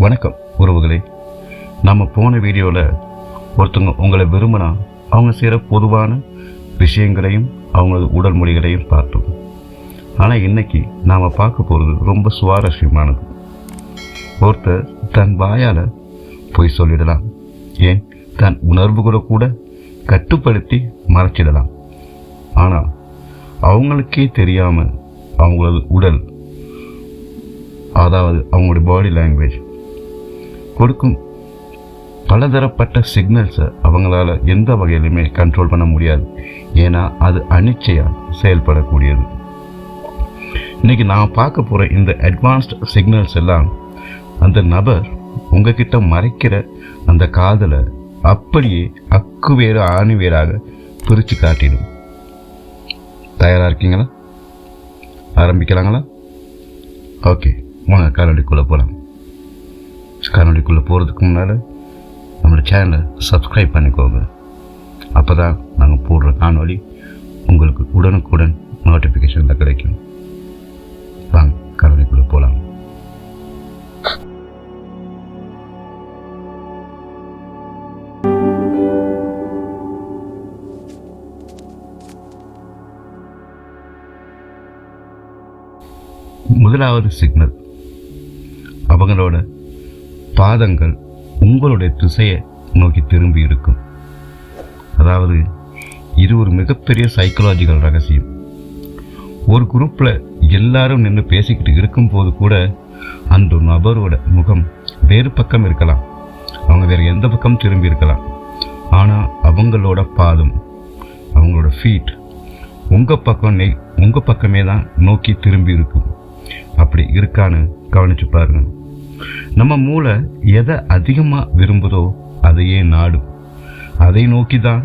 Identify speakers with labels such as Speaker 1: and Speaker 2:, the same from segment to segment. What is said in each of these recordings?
Speaker 1: வணக்கம் உறவுகளே. நம்ம போன வீடியோவில் ஒருத்தவங்க உங்களை விரும்பினா அவங்க செய்கிற பொதுவான விஷயங்களையும் அவங்களது உடல் மொழிகளையும் பார்த்தோம். ஆனால் இன்னைக்கு நாம் பார்க்க போகிறது ரொம்ப சுவாரஸ்யமானது. ஒருத்தர் தன் வாயால் பொய் சொல்லிடலாம், ஏன் தன் உணர்வுகளை கூட கட்டுப்படுத்தி மறைச்சிடலாம். ஆனால் அவங்களுக்கே தெரியாமல் அவங்களது உடல், அதாவது அவங்களுடைய பாடி லாங்குவேஜ் கொடுக்கும் பலதரப்பட்ட சிக்னல்ஸை அவங்களால எந்த வகையிலுமே கண்ட்ரோல் பண்ண முடியாது. ஏன்னா அது அனிச்சையாக செயல்படக்கூடியது. இன்னைக்கு நான் பார்க்க போகிற இந்த அட்வான்ஸ்ட் சிக்னல்ஸ் எல்லாம் அந்த நபர் உங்ககிட்ட மறைக்கிற அந்த காதலை அப்படியே அக்குவேறு ஆணிவேராக பிரித்து காட்டிடும். தயாராக இருக்கீங்களா? ஆரம்பிக்கலாங்களா? ஓகே, வாங்க காணொலிக்குள்ளே போகலாம். காணொலிக்குள்ளே போகிறதுக்கு முன்னால் நம்மளோட சேனலை சப்ஸ்கிரைப் பண்ணிக்கோங்க. அப்போ தான் நாங்கள் போடுற காணொலி உங்களுக்கு உடனுக்குடன் நோட்டிஃபிகேஷனில் கிடைக்கும். வாங்க காணொலிக்குள்ளே போகலாம். முதலாவது சிக்னல், அவங்களோட பாதங்கள் உங்களுடைய திசையை நோக்கி திரும்பி இருக்கும். அதாவது இது ஒரு மிகப்பெரிய சைக்கலாஜிக்கல் ரகசியம். ஒரு குரூப்பில் எல்லாரும் நின்று பேசிக்கிட்டு இருக்கும்போது கூட அந்த நபரோட முகம் வேறு பக்கம் இருக்கலாம், அவங்க வேறு எந்த பக்கம் திரும்பி இருக்கலாம். ஆனால் அவங்களோட பாதம், அவங்களோட ஃபீட் உங்கள் பக்கமே தான் நோக்கி திரும்பி இருக்கும். அப்படி இருக்கான்னு கவனிச்சு பாருங்க. நம்ம மூளை எதை அதிகமாக விரும்புதோ அதையே நாடும். அதை நோக்கி தான்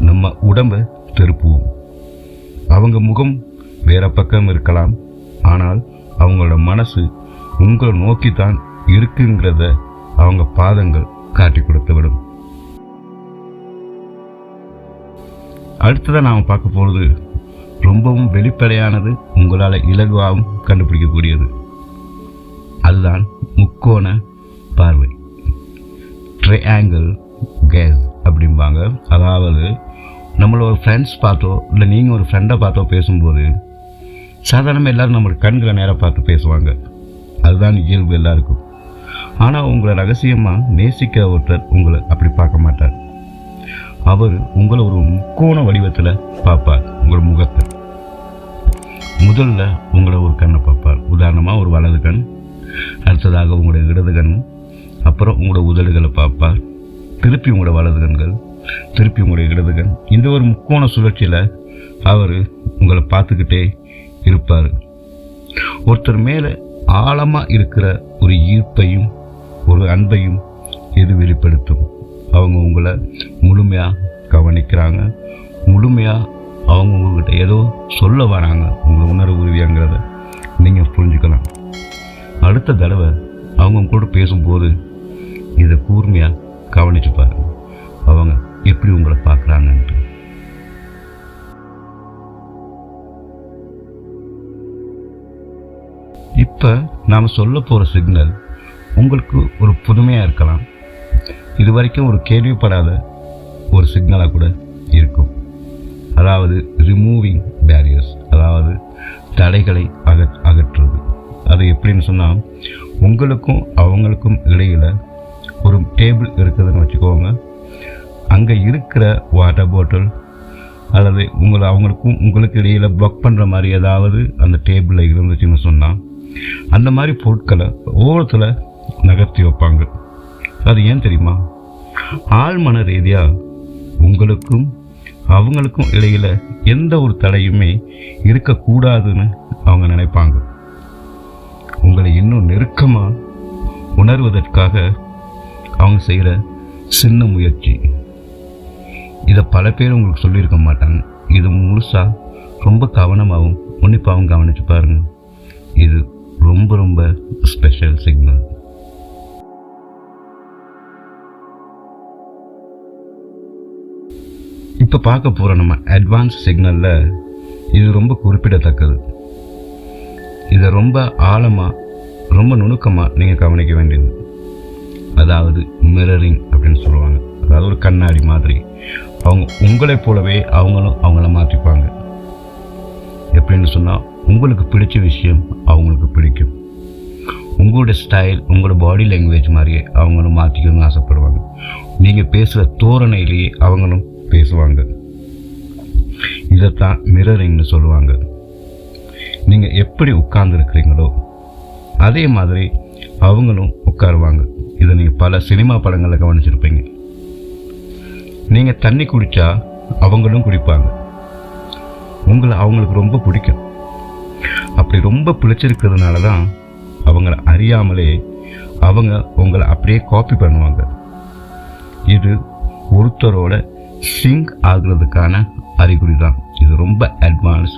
Speaker 1: நம்ம உடம்பை திருப்புவோம். அவங்க முகம் வேற பக்கம் இருக்கலாம், ஆனால் அவங்களோட மனசு உங்களை நோக்கி தான் இருக்குங்கிறத அவங்க பாதங்கள் காட்டி கொடுத்து விடும். அடுத்ததான் நாம் பார்க்க போகிறது ரொம்பவும் வெளிப்படையானது, உங்களால் இலகுவாகவும் கண்டுபிடிக்கக்கூடியது. அதுதான் முக்கோண பார்வை, ட்ரையாங்கிள் கேஸ் அப்படிம்பாங்க. அதாவது நம்மளோட ஃப்ரெண்ட்ஸ் பார்த்தோ இல்லை நீங்கள் ஒரு ஃப்ரெண்டை பார்த்தோ பேசும்போது சாதாரணமாக எல்லோரும் நம்மளோட கண்களை நேராக பார்த்து பேசுவாங்க. அதுதான் இயல்பு எல்லாருக்கும். ஆனால் உங்களை ரகசியமாக நேசிக்கிற ஒருத்தர் உங்களை அப்படி பார்க்க மாட்டார். அவர் உங்களை ஒரு முக்கோண வடிவத்தில் பார்ப்பார். உங்களோட முகத்தை முதல்ல உங்களோட ஒரு கண்ணை பார்ப்பார். உதாரணமாக ஒரு வலது கண், அடுத்ததாக உங்களுடைய இடது கண், அப்புறம் உங்களோட உதடுகளை பார்ப்பார், திருப்பி உங்களோட வலது கண்கள், திருப்பி உங்களுடைய இடது கண். இந்த ஒரு முக்கோண சுழற்சியில் அவர் உங்களை பார்த்துக்கிட்டே இருப்பார். ஒருத்தர் மேலே ஆழமாக இருக்கிற ஒரு ஈர்ப்பையும் ஒரு அன்பையும் இது வெளிப்படுத்தும். அவங்க உங்களை முழுமையாக கவனிக்கிறாங்க, முழுமையாக அவங்க உங்கள்கிட்ட ஏதோ சொல்ல வராங்க, உங்களை உணர்வு உறுதியாங்கிறத நீங்கள் புரிஞ்சுக்கலாம். அடுத்த தடவை அவங்க கூட பேசும்போது இதை கூர்மையாக கவனிச்சு பாருங்க, அவங்க எப்படி உங்களை பார்க்குறாங்கன்ட்டு. இப்போ நாம் சொல்ல போகிற சிக்னல் உங்களுக்கு ஒரு புதுமையாக இருக்கலாம், இது வரைக்கும் ஒரு கேள்விப்படாத ஒரு சிக்னலாக கூட இருக்கும். அதாவது ரிமூவிங் பேரியர்ஸ், அதாவது தடைகளை அகற்றுறது. அது எப்படின்னு சொன்னால், உங்களுக்கும் அவங்களுக்கும் இடையில் ஒரு டேபிள் இருக்குதுன்னு வச்சுக்கோங்க. அங்கே இருக்கிற வாட்டர் பாட்டில் அல்லது அவங்களுக்கும் உங்களுக்கு இடையில் ப்ளாக் பண்ணுற மாதிரி ஏதாவது அந்த டேபிளில் இருந்துச்சுன்னு சொன்னால், அந்த மாதிரி பொருட்களை ஓரத்தில் நகர்த்தி வைப்பாங்க. அது ஏன் தெரியுமா? ஆழ்மன ரீதியாக உங்களுக்கும் அவங்களுக்கும் இடையில் எந்த ஒரு தடையுமே இருக்கக்கூடாதுன்னு அவங்க நினைப்பாங்க. உங்களை இன்னும் நெருக்கமாக உணர்வதற்காக அவங்க செய்கிற சின்ன முயற்சி. இதை பல பேர் உங்களுக்கு சொல்லியிருக்க மாட்டாங்க. இது முழுசாக ரொம்ப கவனமாகவும் உன்னிப்பாகவும் கவனித்து பாருங்கள். இது ரொம்ப ரொம்ப ஸ்பெஷல் சிக்னல். இப்போ பார்க்க போகிற நம்ம அட்வான்ஸ் சிக்னலில் இது ரொம்ப குறிப்பிடத்தக்கது. இதை ரொம்ப ஆழமாக ரொம்ப நுணுக்கமாக நீங்கள் கவனிக்க வேண்டியது. அதாவது மிரரிங் அப்படின்னு சொல்லுவாங்க. அதாவது ஒரு கண்ணாடி மாதிரி அவங்க உங்களைப் போலவே அவங்களும் அவங்கள மாற்றிப்பாங்க. எப்படின்னு சொன்னால், உங்களுக்கு பிடிச்ச விஷயம் அவங்களுக்கு பிடிக்கும். உங்களோட ஸ்டைல், உங்களோட பாடி லாங்குவேஜ் மாதிரியே அவங்களும் மாற்றிக்கணும்னு ஆசைப்படுவாங்க. நீங்கள் பேசுகிற தோரணையிலேயே அவங்களும் பேசுவாங்க. இதைத்தான் மிரரிங்னு சொல்லுவாங்க. நீங்கள் எப்படி உட்கார்ந்துருக்கிறீங்களோ அதே மாதிரி அவங்களும் உட்காருவாங்க. இதை நீங்கள் பல சினிமா படங்களில் கவனிச்சிருப்பீங்க. நீங்கள் தண்ணி குடித்தா அவங்களும் குடிப்பாங்க. உங்களை அவங்களுக்கு ரொம்ப பிடிக்கும். அப்படி ரொம்ப பிடிச்சிருக்கிறதுனால தான் அவங்கள அறியாமலே அவங்க உங்களை அப்படியே காப்பி பண்ணுவாங்க. இது ஒருத்தரோட சிங்க் ஆகுறதுக்கான அறிகுறி தான். இது ரொம்ப அட்வான்ஸ்.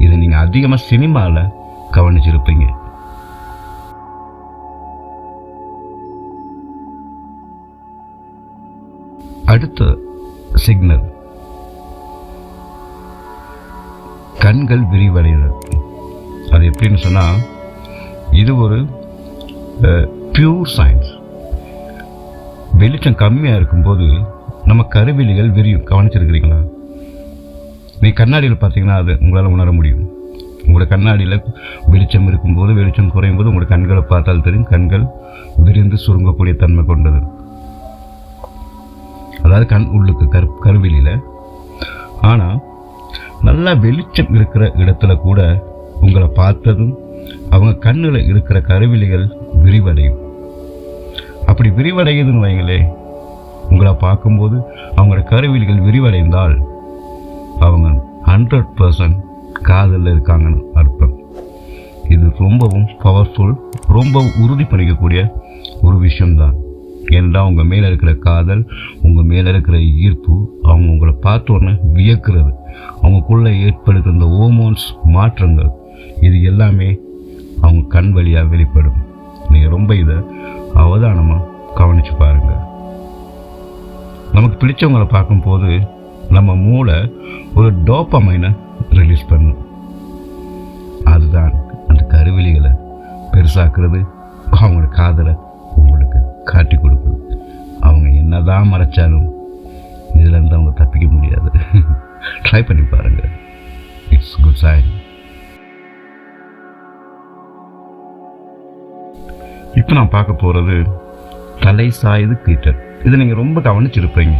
Speaker 1: இதை நீங்கள் அதிகமாக சினிமாவில் கவனிச்சிருப்பீங்க. அடுத்த சிக்னல் கண்கள் விரிவடைதல். அது எப்படின்னு சொன்னால், இது ஒரு பியூர் சயின்ஸ். வெளிச்சம் கம்மியாக இருக்கும்போது நம்ம கருவிழிகள் விரியும். கவனிச்சிருக்கிறீங்களா? நீ கண்ணாடியில் பார்த்தீங்கன்னா அது உங்களால் உணர முடியும். உங்களோட கண்ணாடியில் வெளிச்சம் இருக்கும்போது, வெளிச்சம் குறையும் போது உங்களோட கண்களை பார்த்தால் தெரியும். கண்கள் விரிந்து சுருங்கக்கூடிய தன்மை கொண்டது. அதாவது கண் உள்ளுக்கு கருவிழியில். ஆனால் நல்லா வெளிச்சம் இருக்கிற இடத்துல கூட உங்களை பார்த்ததும் அவங்க கண்ணில் இருக்கிற கருவிழிகள் விரிவடையும். அப்படி விரிவடையுதுன்னு வைங்களே, உங்களை பார்க்கும்போது அவங்களோட கருவிழிகள் விரிவடைந்தால் அவங்க 100% காதலில் இருக்காங்கன்னு அர்த்தம். இது ரொம்பவும் பவர்ஃபுல், ரொம்ப உறுதி பண்ணிக்கக்கூடிய ஒரு விஷயம்தான். ஏன்னா உங்கள் மேலே இருக்கிற காதல், உங்கள் மேலே இருக்கிற ஈர்ப்பு, அவங்க உங்களை பார்த்தோன்னே வியக்கிறது, அவங்களுக்குள்ளே ஏற்படுகிற இந்த ஹோமோன்ஸ் மாற்றங்கள், இது எல்லாமே அவங்க கண் வழியாக வெளிப்படும். நீங்கள் ரொம்ப இதை அவதானமாக கவனித்து பாருங்கள். நமக்கு பிடிச்சவங்களை பார்க்கும்போது நம்ம மூளை ஒரு டோபமைனை ரிலீஸ் பண்ணும். அதுதான் அந்த கருவிழிகளை பெருசாக்குறது, அவங்களோட காதலை உங்களுக்கு காட்டி கொடுக்குது. அவங்க என்னதான் மறைச்சாலும் இதுலேருந்து அவங்க தப்பிக்க முடியாது. ட்ரை பண்ணி பாருங்கள். It's good sign. இப்போ நான் பார்க்க போகிறது தலை சாய்து கீட்டல். இதை நீங்கள் ரொம்ப கவனிச்சிருப்பீங்க.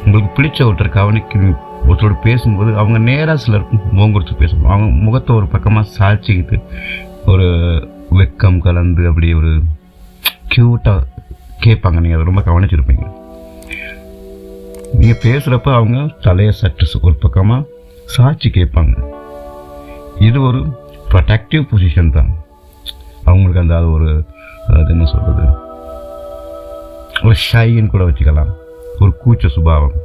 Speaker 1: உங்களுக்கு பிடிச்ச ஒருத்தரோட பேசும்போது அவங்க நேராக சிலர் முகம் கொடுத்து பேசுவாங்க. அவங்க முகத்தை ஒரு பக்கமாக சாய்ச்சிக்கிட்டு ஒரு வெக்கம் கலந்து அப்படி ஒரு க்யூட்டாக கேட்பாங்க. நீங்கள் அதை ரொம்ப கவனிச்சிருப்பீங்க. நீங்கள் பேசுகிறப்ப அவங்க தலையை சற்று ஒரு பக்கமாக சாய்ச்சி கேட்பாங்க. இது ஒரு ப்ரொடெக்டிவ் பொசிஷன் தான். அவங்களுக்கு அந்த அது ஒரு அது என்ன சொல்கிறது, ஒரு ஷைன்னு கூட வச்சுக்கலாம், ஒரு கூச்ச சுபாவம்.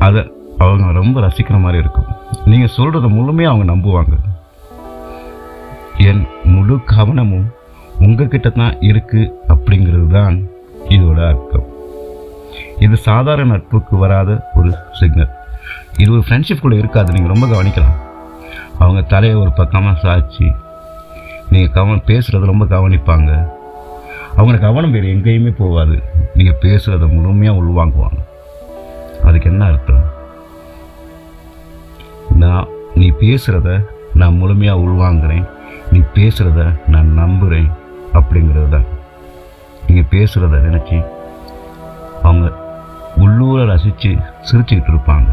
Speaker 1: அதை அவங்க ரொம்ப ரசிக்கிற மாதிரி இருக்கும். நீங்கள் சொல்கிறத முழுமையாக அவங்க நம்புவாங்க. என் முழு கவனமும் உங்ககிட்ட தான் இருக்குது அப்படிங்கிறது தான் இதோட அர்த்தம். இது சாதாரண நட்புக்கு வராத ஒரு சிக்னல். இது ஒரு ஃப்ரெண்ட்ஷிப் கூட இருக்காது. நீங்கள் ரொம்ப கவனிக்கலாம். அவங்க தலையை ஒரு பக்கமாக சாய்ச்சி நீங்கள் பேசுகிறத ரொம்ப கவனிப்பாங்க. அவங்க கவனம் வேறு எங்கேயுமே போகாது. நீங்கள் பேசுகிறத முழுமையாக உள்வாங்குவாங்க. அதுக்கு என்ன அர்த்தம்? நீ பேசுகிறத நான் முழுமையாக உள்வாங்குறேன், நீ பேசுகிறத நான் நம்புகிறேன் அப்படிங்கிறது தான். நீங்கள் பேசுகிறத நினச்சி அவங்க உள்ளூரை ரசித்து சிரிச்சுக்கிட்டு இருப்பாங்க.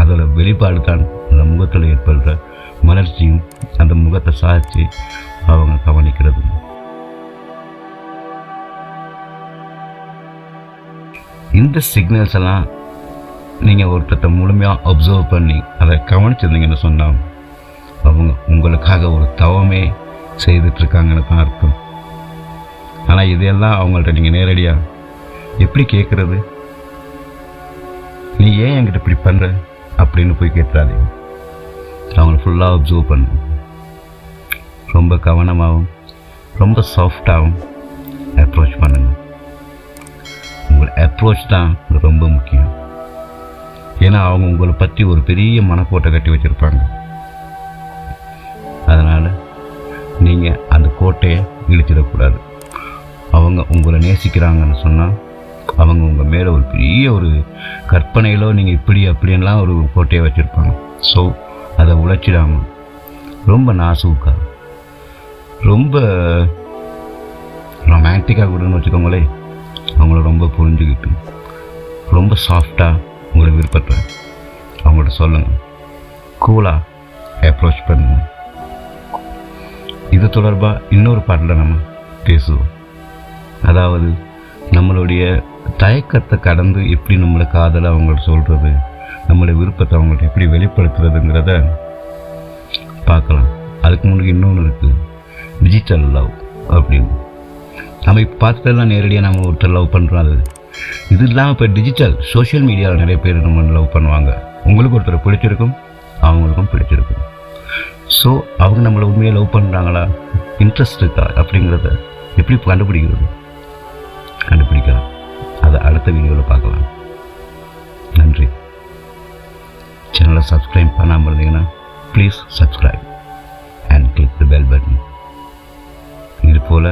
Speaker 1: அதோட வெளிப்பாடு தான் அந்த முகத்தில் ஏற்படுற மலர்ச்சியும் அந்த முகத்தை சாய்ச்சி அவங்க கவனிக்கிறது. இந்த சிக்னல்ஸ் எல்லாம் நீங்கள் ஒருத்தரை முழுமையாக அப்சர்வ் பண்ணி அதை கவனிச்சிருந்தீங்கன்னு சொன்னால் அவங்க உங்களுக்காக ஒரு தவமே செய்துட்ருக்காங்கன்னு தான் அர்த்தம். ஆனால் இதையெல்லாம் அவங்கள்ட்ட நீங்கள் நேரடியாக எப்படி கேட்குறது? நீ ஏன் என்கிட்ட இப்படி பண்ணுற அப்படின்னு போய் கேட்டுறாதீங்க. அவங்கள ஃபுல்லாக அப்சர்வ் பண்ணு. ரொம்ப கவனமாகவும் ரொம்ப சாஃப்டாகவும் அப்ரோச் பண்ணுங்க. உங்கள் அப்ரோச் தான் ரொம்ப முக்கியம். ஏன்னா அவங்க உங்களை பற்றி ஒரு பெரிய மனக்கோட்டை கட்டி வச்சுருப்பாங்க. அதனால் நீங்கள் அந்த கோட்டையை இழுத்திடக்கூடாது. அவங்க உங்களை நேசிக்கிறாங்கன்னு சொன்னால் அவங்க உங்கள் மேலே ஒரு பெரிய ஒரு கற்பனையிலோ நீங்கள் இப்படி அப்படின்லாம் ஒரு கோட்டையை வச்சுருப்பாங்க. ஸோ அதை உழைச்சிடாமல் ரொம்ப நாசூக்காக ரொம்ப ரொமான்டிக்காக கூடன்னு வச்சுக்கோங்களே, அவங்கள ரொம்ப புரிஞ்சுக்கிட்டு ரொம்ப சாஃப்டாக உங்களை விருப்பத்தை அவங்கள்ட்ட சொல்லுங்கள். கூலாக அப்ரோச் பண்ணுங்கள். இது தொடர்பாக இன்னொரு பாட்டில் நம்ம பேசுவோம். அதாவது நம்மளுடைய தயக்கத்தை கடந்து எப்படி நம்மளை காதலை அவங்கள்ட்ட சொல்கிறது, நம்மளுடைய விருப்பத்தை அவங்கள்ட்ட எப்படி வெளிப்படுத்துறதுங்கிறத பார்க்கலாம். அதுக்கு முன்னாடி இன்னொன்று இருக்குது, டிஜிட்டல் லவ் அப்படின்னு. நம்ம இப்போ பார்த்துட்டெல்லாம் நேரடியாக நம்ம ஒருத்தர் லவ் பண்ணுறோம். அது இது இல்லாமல் இப்போ டிஜிட்டல் சோஷியல் மீடியாவில் நிறைய பேர் நம்ம லவ் பண்ணுவாங்க. உங்களுக்கு ஒருத்தரை பிடிச்சிருக்கும், அவங்களுக்கும் பிடிச்சிருக்கும். ஸோ அவங்க நம்மளை உண்மையாக லவ் பண்ணுறாங்களா, இன்ட்ரெஸ்ட் இருக்கா அப்படிங்கிறத எப்படி கண்டுபிடிக்கலாம். அதை அடுத்த வீடியோவில் பார்க்கலாம். நன்றி. சேனலை சப்ஸ்கிரைப் பண்ணாமல் இருந்தீங்கன்னா please subscribe and click the bell button. இதுபோல்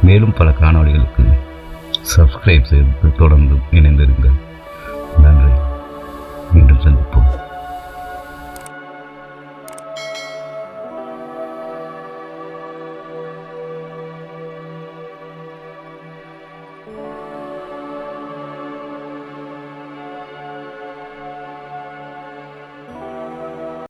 Speaker 1: மேலும் பல காணொளிகளுக்கு சப்ஸ்கிரைப் செய்து தொடர்ந்து இணைந்திருங்கள். நன்றி. மீண்டும் சந்திப்போம்.